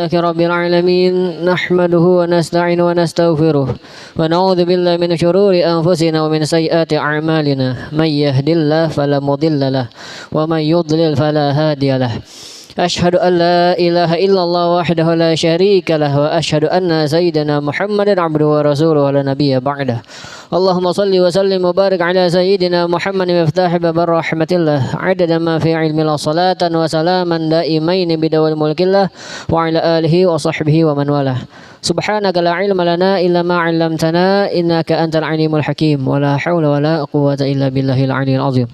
لله رب العالمين نحمده ونستعين ونستغفره ونعوذ بالله من شرور أنفسنا ومن سيئات أعمالنا من يهد الله فلا مضل له ومن يضلل فلا هادي له أشهد أن لا إله إلا الله وحده لا شريك له وأشهد أن سيدنا محمد عبده ورسوله ولا نبي بعده اللهم صل وسلم وبارك على سيدنا محمد مفتاح باب رحمة الله عدد ما في علم الله صلاة وسلاما دائمين بدوام ملك الله وعلى آله وصحبه ومن والاه سبحانك لا علم لنا إلا ما علمتنا إنك أنت العليم الحكيم ولا حول ولا قوة إلا بالله العلي العظيم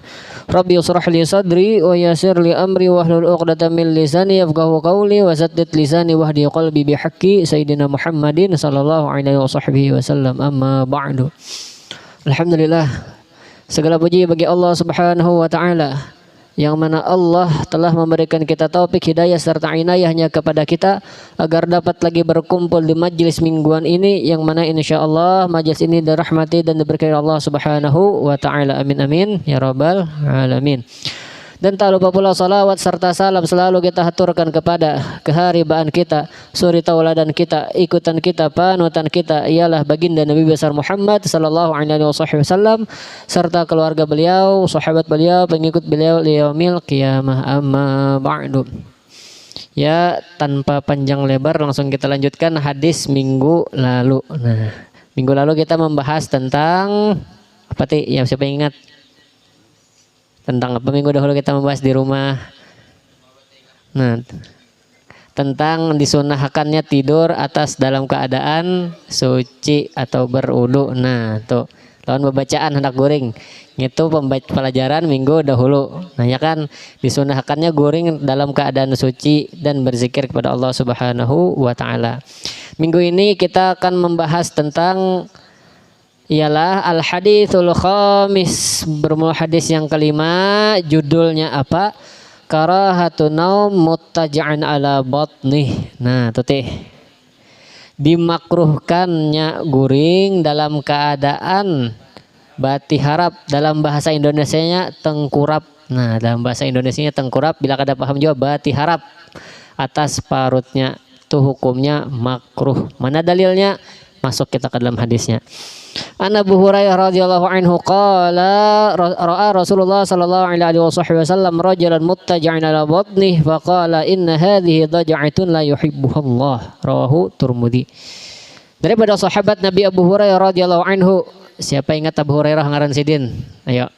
ربي اشرح لي صدري ويسر لي أمري واحلل عقدة من لساني يفقهوا قولي وسدد لساني واهدي قلبي بحق سيدنا محمد صلى الله عليه وصحبه وسلم أما بعد. Alhamdulillah, segala puji bagi Allah Subhanahu wa taala yang mana Allah telah memberikan kita taufik hidayah serta inayahnya kepada kita agar dapat lagi berkumpul di majlis mingguan ini yang mana insyaallah majlis ini dirahmati dan diberkahi Allah Subhanahu wa taala. Amin amin ya rabbal alamin. Dan tak lupa pula salawat serta salam selalu kita haturkan kepada keharibaan kita, suri tauladan kita, ikutan kita, panutan kita ialah baginda Nabi besar Muhammad sallallahu alaihi wasallam serta keluarga beliau, sahabat beliau, pengikut beliau liyaumil qiyamah. Amma ba'du. Ya, tanpa panjang lebar langsung kita lanjutkan hadis minggu lalu. Nah, minggu lalu kita membahas tentang apa sih? Ya, siapa yang ingat? Tentang apa minggu dahulu kita membahas di rumah? Nah, tentang disunahkannya tidur atas dalam keadaan suci atau berwudu. Nah, tuh lawan pembacaan hendak guring. Itu pelajaran minggu dahulu. Nah, ya kan disunahkannya guring dalam keadaan suci dan berzikir kepada Allah Subhanahu wa taala. Minggu ini kita akan membahas tentang ialah al-haditsul khamis, bermula hadis yang kelima, judulnya apa? Karahatun naum muttaja'an ala batnih. Nah, tuh teh. Dimakruhkannya guring dalam keadaan batiharap, dalam bahasa Indonesianya tengkurap. Nah, dalam bahasa Indonesianya tengkurap, bila kada paham juga batiharap atas parutnya. Itu hukumnya makruh. Mana dalilnya? Masuk kita ke dalam hadisnya. An Abu Hurairah radhiyallahu anhu qala ra'a Rasulullah sallallahu alaihi wasallam rajulan muttaja'an ala batnihi faqala inna hadhihi daj'atun la yuhibbuha Allah. Rawahu Tirmidzi. Daripada sahabat Nabi Abu Hurairah radhiyallahu anhu, siapa ingat Abu Hurairah ngaran sidin? Ayo.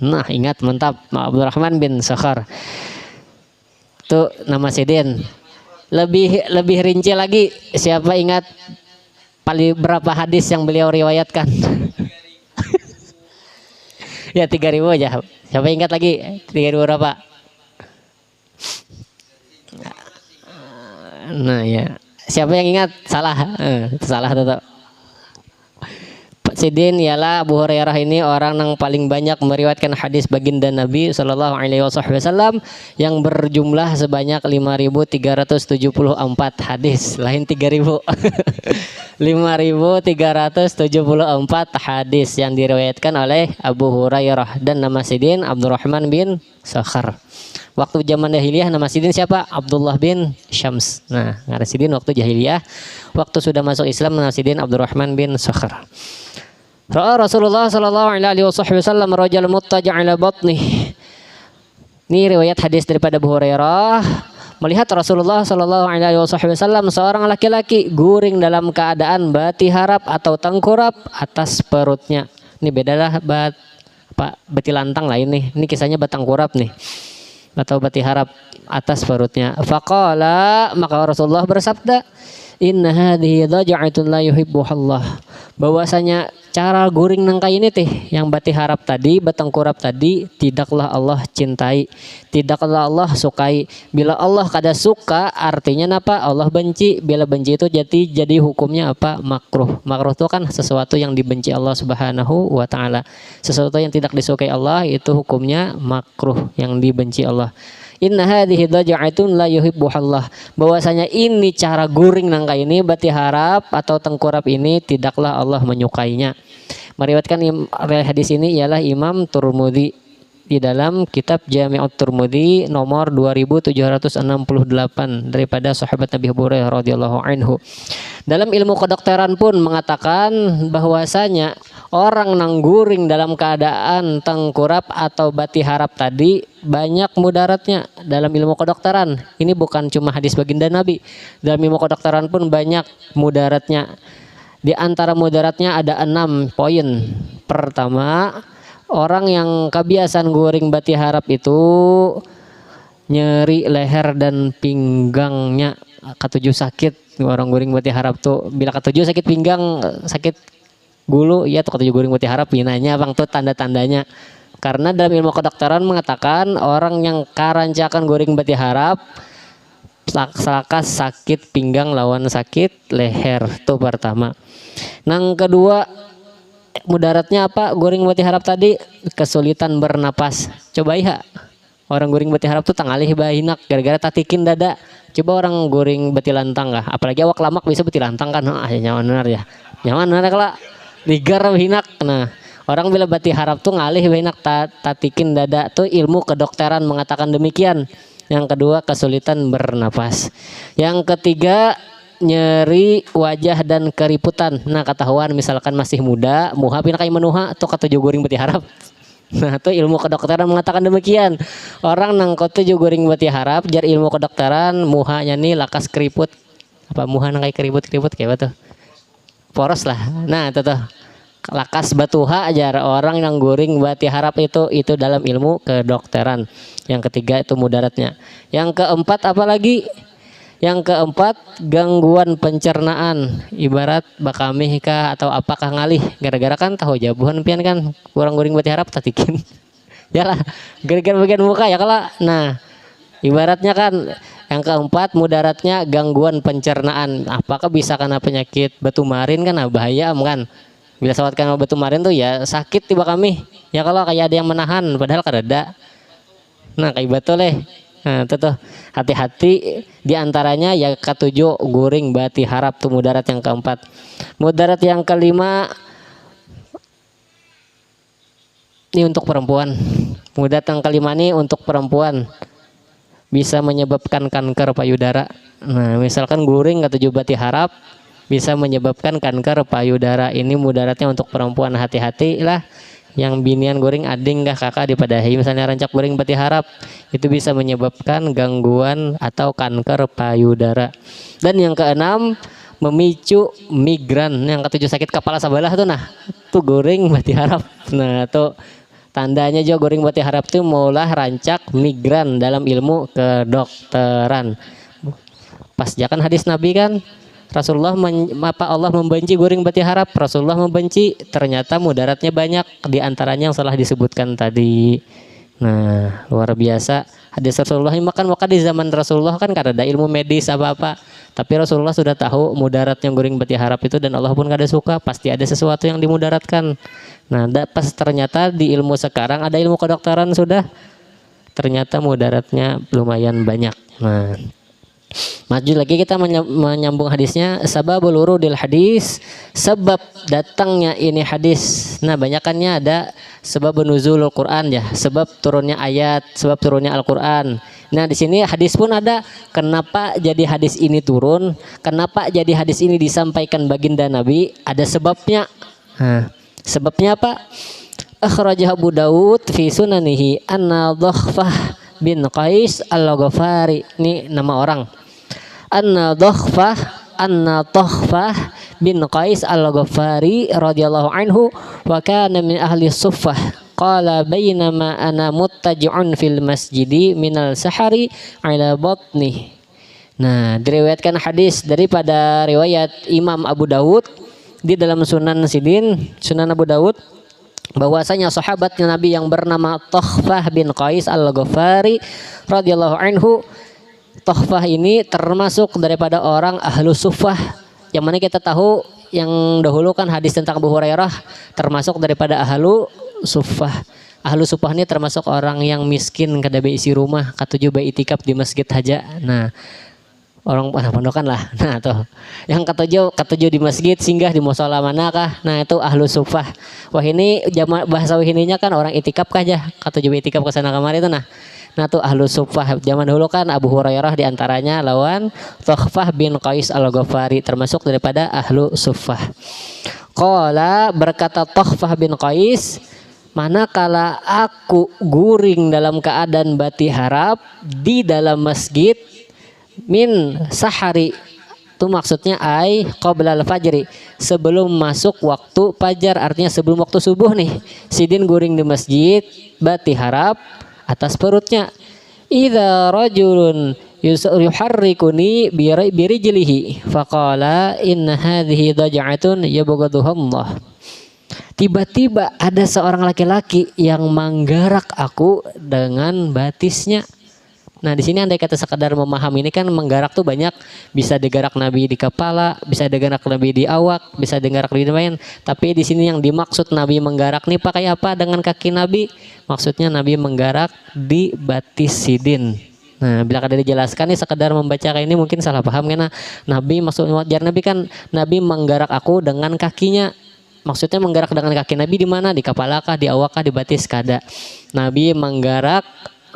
Nah, ingat mantap, Abdurrahman bin Sakhar. Itu nama sidin. Lebih rinci lagi, siapa ingat paling berapa hadis yang beliau riwayatkan? Ya 3.000 aja. Siapa ingat lagi 3.000 berapa? Nah ya, siapa yang ingat? Salah, salah tetap. Sidin ialah Abu Hurairah ini orang yang paling banyak meriwayatkan hadis baginda Nabi sallallahu alaihi wasallam yang berjumlah sebanyak 5.374 hadis, lain 3.000. 5.374 hadis yang diriwayatkan oleh Abu Hurairah dan nama sidin Abdurrahman bin Sakhar. Waktu zaman jahiliyah nama sidin siapa? Abdullah bin Syams. Nah, nama sidin waktu jahiliyah. Waktu sudah masuk Islam nama sidin Abdurrahman bin Sakhar. Ra'a Rasulullah sallallahu alaihi wasallam rajul muttaja'an ala batnih. Ini riwayat hadis daripada Abu Hurairah. Melihat Rasulullah sallallahu alaihi wasallam seorang laki-laki guring dalam keadaan batiharap atau tengkurap atas perutnya. Ini bedalah betilantang lah ini. Ini kisahnya batangkurap nih. Atau batiharap atas perutnya. Faqala, maka Rasulullah bersabda, inna hadhihi daj'atun la yuhibbuha Allah. Bahwasanya cara guring nangka ini teh yang batiharap tadi, batangkurap tadi tidaklah Allah cintai, tidaklah Allah sukai. Bila Allah kada suka artinya apa? Allah benci. Bila benci itu jadi hukumnya apa? Makruh. Makruh itu kan sesuatu yang dibenci Allah Subhanahu wa taala. Sesuatu yang tidak disukai Allah itu hukumnya makruh, yang dibenci Allah. Inna hadhihi daj'atun la yuhibbuhallah. Bahwasanya ini cara guring nangka ini batiharap atau tengkurap ini tidaklah Allah menyukainya. Meriwayatkan hadis ini ialah Imam Tirmidzi di dalam kitab Jami'ut Tirmidzi nomor 2768 daripada sahabat Nabi Hurairah radhiyallahu anhu. Dalam ilmu kedokteran pun mengatakan bahwasanya orang nangguring dalam keadaan tengkurap atau bati harap tadi banyak mudaratnya dalam ilmu kedokteran. Ini bukan cuma hadis baginda Nabi. Dalam ilmu kedokteran pun banyak mudaratnya. Di antara mudaratnya ada 6 poin. Pertama, orang yang kebiasaan guring bati harap itu nyeri leher dan pinggangnya, ketujuh sakit. Orang guring bati harap tuh bila ketujuh sakit pinggang, sakit gulu, ya tuh ketujuh guring bati harap. Nanya bang tuh tanda-tandanya. Karena dalam ilmu kedokteran mengatakan orang yang karancakan guring bati harap selakas sakit pinggang lawan sakit leher, tuh pertama. Yang kedua, mudaratnya apa? Guring bati harap tadi kesulitan bernapas. Coba ya, orang guring bati harap tuh tangalih bahinak gara-gara tatikin dada. Coba orang guring bati lantang kah? Apalagi awak lamak bisa bati lantang kan? Nyaman benar ya. Nyaman benar kalau ligar bahinak. Nah, orang bila bati harap tuh ngalih bahinak tatikin dada tuh ilmu kedokteran mengatakan demikian. Yang kedua, kesulitan bernapas. Yang ketiga, nyeri wajah dan keriputan. Nah, ketahuan misalkan masih muda, muha pina kayak menuha atau ketujuh guring bati harap. Nah, itu ilmu kedokteran mengatakan demikian. Orang nang ketujuh guring bati harap jar ilmu kedokteran muhanya nih lakas keriput. Apa muha nang kayak keriput-keriput kayak apa tuh? Poros lah. Nah, itu tuh lakas batuha ajar orang yang guring bati harap itu dalam ilmu kedokteran. Yang ketiga itu mudaratnya. Yang keempat apa lagi? Yang keempat, gangguan pencernaan, ibarat bakamih kah atau apakah ngalih, gara-gara kan tahu jabuhan pian kan kurang guring bati harap tatikin. Yalah, gara-gara bagian muka ya kalau. Nah, ibaratnya kan yang keempat mudaratnya gangguan pencernaan. Apakah bisa karena penyakit batu marin kan bahaya kan. Bila sawat karena batu marin tuh ya sakit tiba kami. Ya kalau kayak ada yang menahan padahal kareda. Nah, kayak betul Nah, tuh hati-hati diantaranya ya ketujuh guring bati harap tuh mudarat yang keempat. Mudarat yang kelima ini untuk perempuan. Mudarat yang kelima ini untuk perempuan bisa menyebabkan kanker payudara. Nah, misalkan guring ketujuh bati harap bisa menyebabkan kanker payudara. Ini mudaratnya untuk perempuan, hati-hati lah. Yang binian goreng ading gak kakak dipadahi misalnya rancak goreng bati harap itu bisa menyebabkan gangguan atau kanker payudara. Dan yang keenam memicu migran. Yang ketujuh sakit kepala sebelah tuh nah tuh goreng bati harap. Nah tuh tandanya juga goreng bati harap tuh maulah rancak migran dalam ilmu kedokteran. Pas jakan hadis Nabi kan Rasulullah Allah membenci guring bati harap. Rasulullah membenci, ternyata mudaratnya banyak, diantaranya yang salah disebutkan tadi. Nah, luar biasa hadis Rasulullah ini makan maka di zaman Rasulullah kan kada ada ilmu medis apa-apa, tapi Rasulullah sudah tahu mudaratnya guring bati harap itu dan Allah pun kada suka, pasti ada sesuatu yang dimudaratkan. Nah, pas ternyata di ilmu sekarang ada ilmu kedokteran sudah ternyata mudaratnya lumayan banyak. Nah, maju lagi kita menyambung hadisnya. Sababul wurudil hadis, sebab datangnya ini hadis. Nah, banyakannya ada sebab nuzulul Quran ya, sebab turunnya ayat, sebab turunnya Al-Quran. Nah, di sini hadis pun ada. Kenapa jadi hadis ini turun? Kenapa jadi hadis ini disampaikan baginda Nabi? Ada sebabnya. Nah, sebabnya apa? Akhrajah Abu Dawud fi sunanihi anna Dhakhfah bin Qais al-Ghafari. Ini nama orang. Anna Dhakhfah bin Qais al-Ghafari radhiyallahu anhu wa kana min ahli suffah. Qala bainama ana muttaji'un fil masjidi minal sahari ala batni. Nah, diriwayatkan hadis daripada riwayat Imam Abu Dawud di dalam Sunan Abu Dawud bahwasanya sahabat Nabi yang bernama Dhakhfah bin Qais al-Ghafari radhiyallahu anhu. Dhakhfah ini termasuk daripada orang ahlu suffah, yang mana kita tahu yang dahulu kan hadis tentang Abu Hurairah termasuk daripada ahlu suffah. Ahlu suffah ini termasuk orang yang miskin kada isi rumah, katujuh bae itikaf di masjid haja. Nah, orang pondokan lah. Nah tuh yang ketujuh di masjid, singgah di musola manakah, nah itu ahlu sufah. Wah ini bahasa wahininya kan orang itikaf aja, ketujuh itikaf ke sana kemari itu. Nah tuh ahlu sufah zaman dulu kan Abu Hurairah diantaranya lawan Tukhfah bin Qais al-Ghafari termasuk daripada ahlu sufah. Qala berkata Tukhfah bin Qais, manakala aku guring dalam keadaan bati harap di dalam masjid min sahari, itu maksudnya qabla al-fajri, sebelum masuk waktu fajar, artinya sebelum waktu subuh nih. Sidin guring di masjid bati harap atas perutnya. Idza rajulun yuharrikuni birijlihi faqala inna hadhihi daj'atun yabghaduha Allah. Tiba-tiba ada seorang laki-laki yang menggarak aku dengan batisnya. Nah di sini andai kata sekedar memahami ini kan, menggarak tuh banyak, bisa digarak Nabi di kepala, bisa digarak Nabi di awak, bisa digarak di depan. Tapi di sini yang dimaksud Nabi menggarak nih pakai apa dengan kaki Nabi? Maksudnya Nabi menggarak di batis sidin. Nah bila kada dijelaskan nih sekedar membaca kayak ini mungkin salah paham karena Nabi maksudnya jar Nabi kan Nabi menggarak aku dengan kakinya. Maksudnya menggarak dengan kaki Nabi di mana? Di kepala kah, di awak kah, di batis? Kada. Nabi menggarak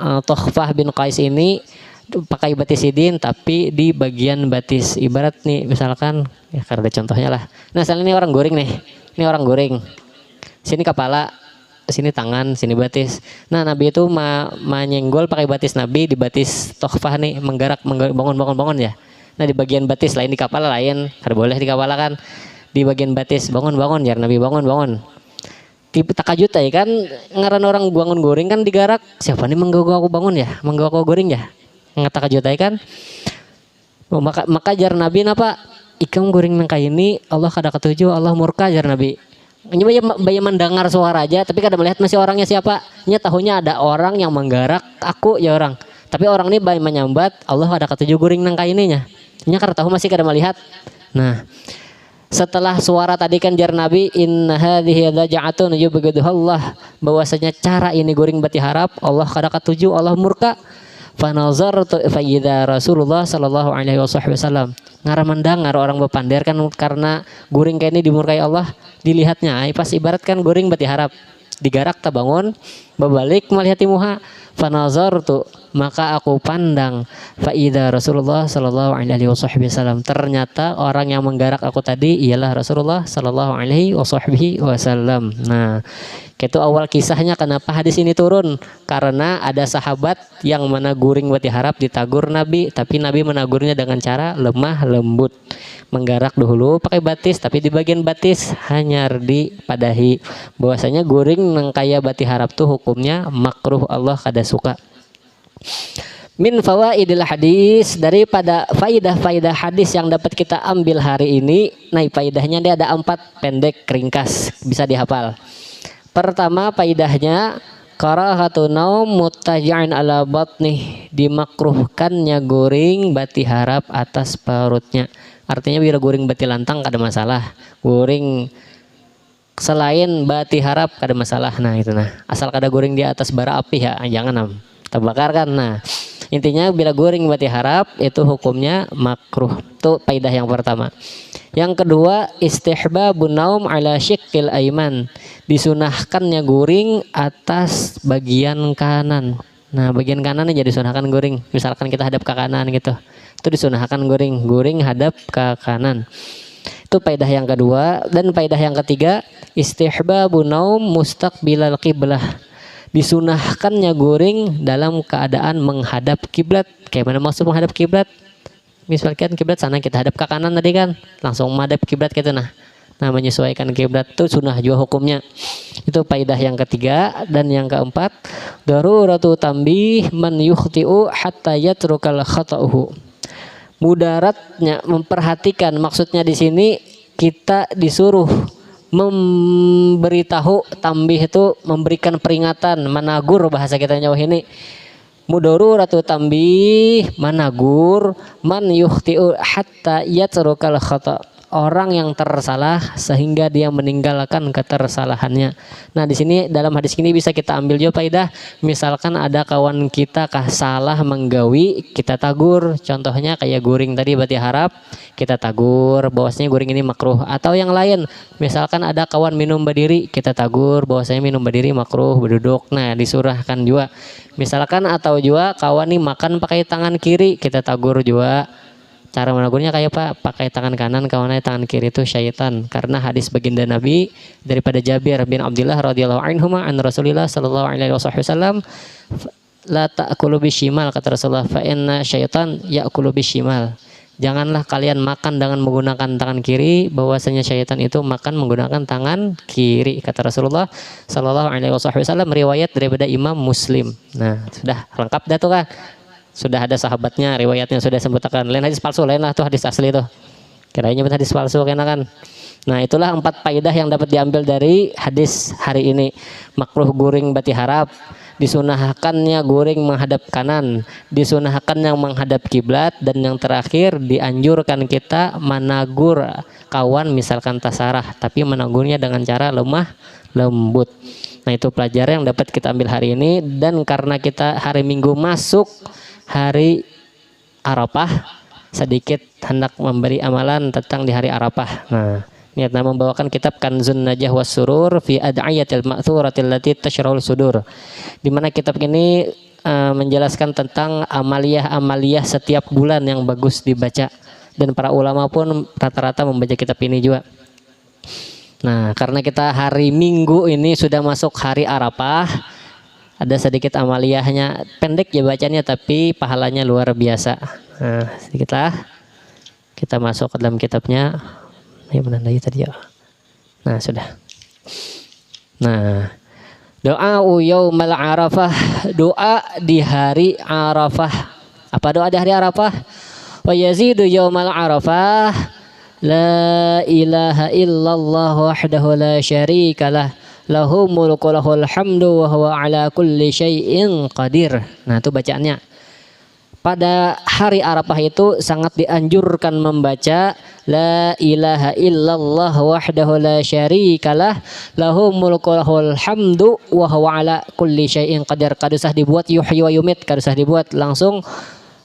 Tukhfah bin Qais ini pakai batis sidin tapi di bagian batis. Ibarat nih misalkan ya karena contohnya lah. Nah misalnya ini orang goring nih. Ini orang goring. Sini kepala, sini tangan, sini batis. Nah Nabi itu menyenggol pakai batis Nabi di batis Tukhfah nih, menggarak bangun ya. Nah di bagian batis lain, di kepala lain. Kada boleh di kepala kan. Di bagian batis bangun ya Nabi bangun. Takajut ya kan ngaran orang bangun goring kan digarak, siapa nih mengganggu aku bangun ya, mengganggu aku goring ya, takajut ya kan. Maka jar Nabi napa ikam goring nang ini Allah kada ketujuh, Allah murka jar Nabi. Ini baya mendengar suara aja tapi kada melihat masih orangnya siapa. Nya tahunya ada orang yang menggarak aku ya orang, tapi orang ini baya menyambat Allah kada ketujuh goring nang ininya. Nya kada tahu masih kada melihat. Nah setelah suara tadi kan jar Nabi inna hadhihi daj'atun yubghaduha Allah, bahwasanya cara ini goring bati harap Allah kada ketujuh, Allah murka. Fa nazartu fa idza Rasulullah sallallahu alaihi wasallam, ngara mendengar orang bepandir kan karena goring kayak ini dimurkai Allah, dilihatnya pas ibarat kan goring bati harap digarak tak bangun berbalik melihat muha. Fa nazartu maka aku pandang faida Rasulullah sallallahu alaihi wasallam, ternyata orang yang menggarak aku tadi ialah Rasulullah sallallahu alaihi wasallam. Nah itu awal kisahnya kenapa hadis ini turun, karena ada sahabat yang mana guring bati harap ditagur Nabi, tapi Nabi menagurnya dengan cara lemah lembut, menggarak dulu pakai batis tapi di bagian batis hanya dipadahi bahwasanya guring nang kaya bati harap tuh hukumnya makruh, Allah kada suka. Min fawaidil hadis, daripada faidah-faidah hadis yang dapat kita ambil hari ini. Nah faidahnya dia ada 4 pendek ringkas bisa dihafal. Pertama faidahnya karahatu naum muttaji'an ala batnih, dimakruhkannya guring bati harap atas perutnya. Artinya bila guring bati lantang kada masalah, guring selain bati harap kada masalah. Nah itu asal kada guring di atas bara api ya jangan terbakar kan. Nah intinya bila guring bati harap itu hukumnya makruh. Itu faidah yang pertama. Yang kedua istihbabun naum ala syiqqil aiman, disunahkannya guring atas bagian kanan. Nah bagian kanan jadi disunahkan guring, misalkan kita hadap ke kanan gitu, itu disunahkan guring hadap ke kanan. Itu faidah yang kedua. Dan faidah yang ketiga istihbabun naum mustaqbilal qiblah, disunahkannya guring dalam keadaan menghadap kiblat. Kayak mana maksud menghadap kiblat? Misalkan kiblat sana kita hadap ke kanan tadi kan, langsung menghadap kiblat gitu. Nah menyesuaikan kiblat itu sunnah juga hukumnya. Itu faidah yang ketiga. Dan yang keempat daruratu tambih man yukhti'u hatta yatrukal khata'uhu, mudaratnya memperhatikan. Maksudnya di sini kita disuruh memberitahu, tambih itu memberikan peringatan, menagur bahasa kita nyawa ini. Mudaruratu tambih, menagur man yukhti'u hatta yatrukal khata', orang yang tersalah sehingga dia meninggalkan ketersalahannya. Nah, di sini dalam hadis ini bisa kita ambil juga faedah. Misalkan ada kawan kita salah menggawi, kita tagur. Contohnya kayak guring tadi berarti harap, kita tagur bahwasanya guring ini makruh. Atau yang lain, misalkan ada kawan minum berdiri, kita tagur bahwasanya minum berdiri makruh, berduduk. Nah, disurahkan juga. Misalkan atau juga kawan nih makan pakai tangan kiri, kita tagur juga. Cara menegurnya kayak Pak, pakai tangan kanan, kawannya tangan kiri itu syaitan. Karena hadis baginda Nabi daripada Jabir bin Abdullah radhiyallahu anhu an Rasulillah sallallahu alaihi wasallam, la ta'kulu bishimal, kata Rasulullah, fa inna syaitan ya'kulu bishimal. Janganlah kalian makan dengan menggunakan tangan kiri, bahwasanya syaitan itu makan menggunakan tangan kiri, kata Rasulullah sallallahu alaihi wasallam, riwayat daripada Imam Muslim. Nah, sudah lengkap dah tuh kan. Sudah ada sahabatnya, riwayatnya sudah sebutkan. Lain hadis palsu, lain lah tuh hadis asli tuh. Kirain hadis palsu kan. Nah, itulah 4 faedah yang dapat diambil dari hadis hari ini. Makruh guring bati harap, disunahkannya guring menghadap kanan, disunahkannya menghadap kiblat, dan yang terakhir dianjurkan kita menagur kawan misalkan tasarah, tapi menagurnya dengan cara lemah lembut. Nah, itu pelajaran yang dapat kita ambil hari ini. Dan karena kita hari Minggu masuk hari Arafah, sedikit hendak memberi amalan tentang di hari Arafah. Nah, niatnya membawakan kitab Kanzun Najah was Surur fi Ad'iyatil Ma'thuratil lati tashrahul sudur, di mana kitab ini menjelaskan tentang amaliyah setiap bulan yang bagus dibaca, dan para ulama pun rata-rata membaca kitab ini juga. Nah, karena kita hari Minggu ini sudah masuk hari Arafah, ada sedikit amaliyahnya, pendek ya bacanya tapi pahalanya luar biasa. Nah, sedikitlah kita masuk ke dalam kitabnya. Ini menandai tadi ya. Nah, sudah. Nah, doa yaumal Arafah, doa di hari Arafah. Apa doa di hari Arafah? Wa yazidu yaumal Arafah la ilaha illallah wahdahu la syarikalah lahu mulku lahul hamdu wa huwa ala kulli syai'in qadir. Nah, itu bacaannya. Pada hari Arafah itu sangat dianjurkan membaca la ilaha illallah wahdahu la syarikalah lahu mulku lahul hamdu wa huwa ala kulli syai'in qadir. Kadusah dibuat yuhyi wa yumit, kadusah dibuat langsung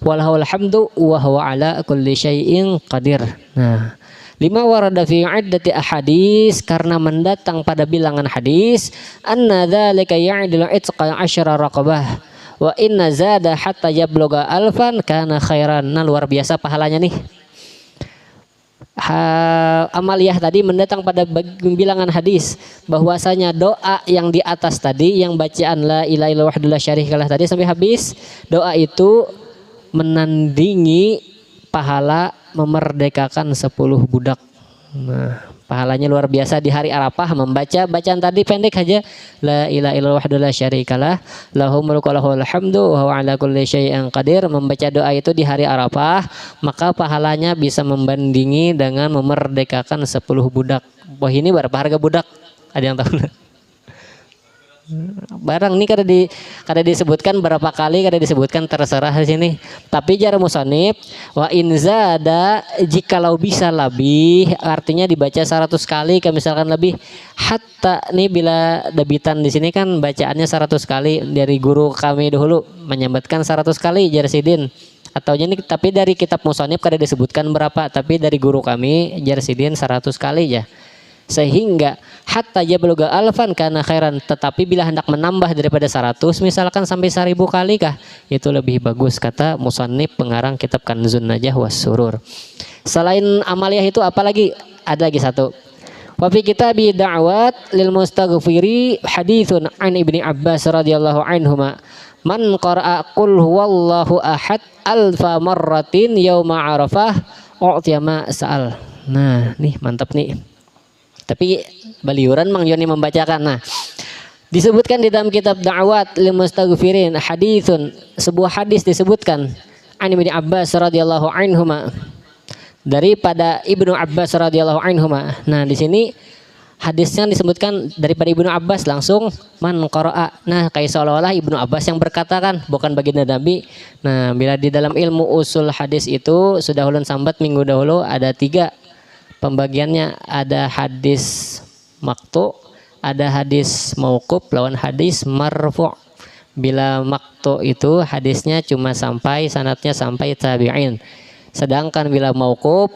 walahul hamdu wa huwa ala kulli syai'in qadir. Nah, lima warada fi iddati ahadis, karena mendatang pada bilangan hadis, anna dzalika ya'dilu itqa 10 raqabah wa inna zada hatta yabluga alfan kana khairan. Nah, luar biasa pahalanya nih. Amaliyah tadi mendatang pada bilangan hadis bahwasanya doa yang di atas tadi, yang bacaan la ilaha illallah wahdahu la syarikalah tadi sampai habis, doa itu menandingi pahala memerdekakan 10 budak. Nah, pahalanya luar biasa di hari Arafah membaca bacaan tadi pendek aja, la ilaha illallah wahdahu la syarikalah lahu mulku lahul hamdu wa huwa ala kulli syai'in qadir. Membaca doa itu di hari Arafah, maka pahalanya bisa membandingi dengan memerdekakan 10 budak. Wah, ini berapa harga budak? Ada yang tahu? Barang ini kada disebutkan berapa kali, kada disebutkan, terserah di sini. Tapi jar musannif wa in zada, jikalau bisa lebih, artinya dibaca 100 kali, misalkan lebih. Hatta nih bila debitan di sini kan bacaannya 100 kali, dari guru kami dahulu menyebutkan 100 kali jar sidin. Atau ini tapi dari kitab musannif kada disebutkan berapa, tapi dari guru kami jar sidin 100 kali ya. Sehingga hatta yabluga alfan kana khairan, tetapi bila hendak menambah daripada 100 misalkan sampai 1000 kali kah, itu lebih bagus, kata musannif pengarang kitab Kanzun Najah was Surur. Selain amaliyah itu apa lagi? Ada lagi satu. Wa fi kitabi da'wat lil mustaghfiri haditsun an Ibni Abbas radhiyallahu anhuma man qara'a qul huwallahu ahad alfa marratin yauma arafah u'tiya ma sa'al. Nah, nih mantap nih. Tapi baliuran Mang Yoni membacakan. Nah, disebutkan di dalam kitab Da'wat lil Mustaghfirin haditsun, sebuah hadis disebutkan an Ibnu Abbas radhiyallahu anhuma, daripada Ibnu Abbas radhiyallahu anhuma. Nah, di sini hadisnya disebutkan daripada Ibnu Abbas langsung man qara'a. Nah, kayak seolah-olah Ibnu Abbas yang berkata kan, bukan baginda Nabi. Nah, bila di dalam ilmu usul hadis itu sudah ulun sambat minggu dahulu ada 3 pembagiannya ada hadis maqtu, ada hadis mauquf lawan hadis marfu'. Bila maqtu itu hadisnya cuma sampai sanadnya sampai tabi'in. Sedangkan bila mauquf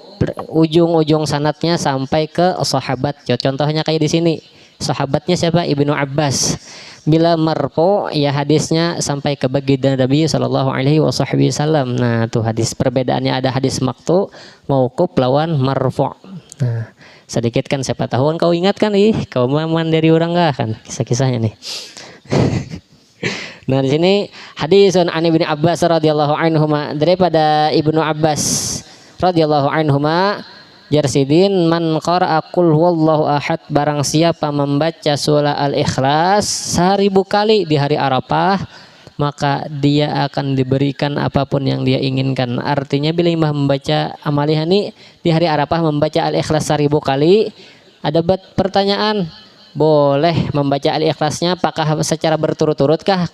ujung-ujung sanadnya sampai ke sahabat. Contohnya kayak di sini. Sahabatnya siapa? Ibnu Abbas. Bila marfu ya hadisnya sampai ke baginda Nabi sallallahu alaihi wasallam. Nah, tuh hadis perbedaannya ada hadis maqtu, mauquf lawan marfu'. Nah, sedikit kan siapa tahu kan kau ingat kan kau maman dari orang enggak kan kisah-kisahnya nih. Nah, di sini hadisun an Ibnu Abbas radhiyallahu anhuma, daripada Ibnu Abbas radhiyallahu anhuma, jarsidin man qara'a qul huwallahu ahad, barang siapa membaca surah Al-Ikhlas 1000 kali di hari Arafah, maka dia akan diberikan apapun yang dia inginkan. Artinya bila imam membaca amaliyah ini di hari Arafah membaca Al-Ikhlas 1000 kali, ada pertanyaan, boleh membaca Al-Ikhlasnya apakah secara berturut-turut kah?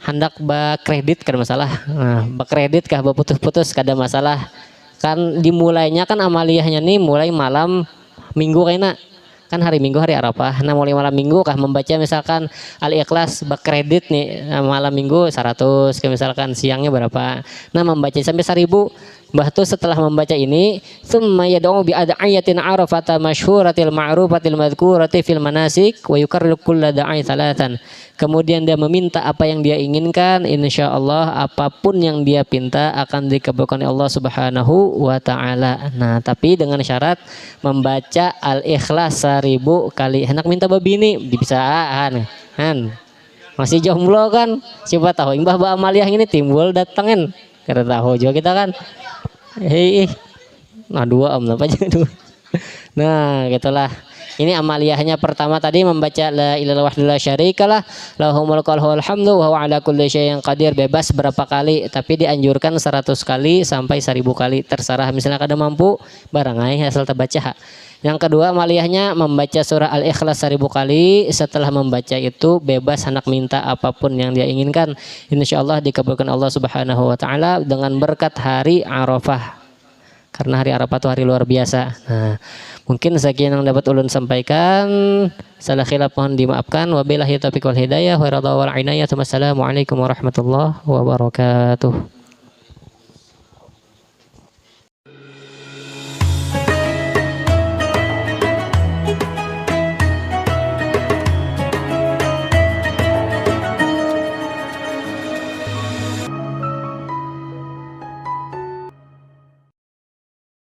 Hendak kredit kan masalah. Nah, kredit kah putus-putus kada masalah. Kan dimulainya kan amaliyahnya nih mulai malam minggu kayaknya. Kan hari Minggu hari Arafah. Nah, mulai malam Minggu kah membaca misalkan Al-Ikhlas kredit nih malam Minggu 100, misalkan siangnya berapa. Nah, membaca sampai 1000. Mbah tuh setelah membaca ini, tsumma yad'u bi ad'iyatin arafata masyhuratil ma'rufatil madhkurati fil manasik wa yukarriru kulla da'i thalathan. Kemudian dia meminta apa yang dia inginkan, insyaallah apapun yang dia pinta akan dikabulkan oleh Allah Subhanahu wa taala. Nah, tapi dengan syarat membaca Al-Ikhlas 1000 kali. Hendak minta babini dibisaan. Masih jomblo kan? Siapa tahu Mbah ba amaliyah ini timbul datangin. Kada tahu juga kita kan. Nah, dua apa aja dulu. Nah, gitulah. Ini amaliyahnya pertama tadi membaca la ilaha illallah wahdahu la syarikalah lahul mulku wa lahul hamdu wa huwa ala kulli syai'in qadir, bebas berapa kali, tapi dianjurkan 100 kali sampai 1000 kali, terserah misalnya kada mampu barangai asal terbaca. Yang kedua amaliyahnya membaca surah Al-Ikhlas 1000 kali, setelah membaca itu bebas hendak minta apapun yang dia inginkan, insyaallah dikabulkan Allah Subhanahu wa taala dengan berkat hari Arafah. Karena hari Arafah itu hari luar biasa. Nah, mungkin sekian yang dapat ulun sampaikan. Salah khilaf mohon dimaafkan. Wabillahi taufiq wal hidayah wa ridha wal inayah. Wassalamualaikum warahmatullahi wabarakatuh.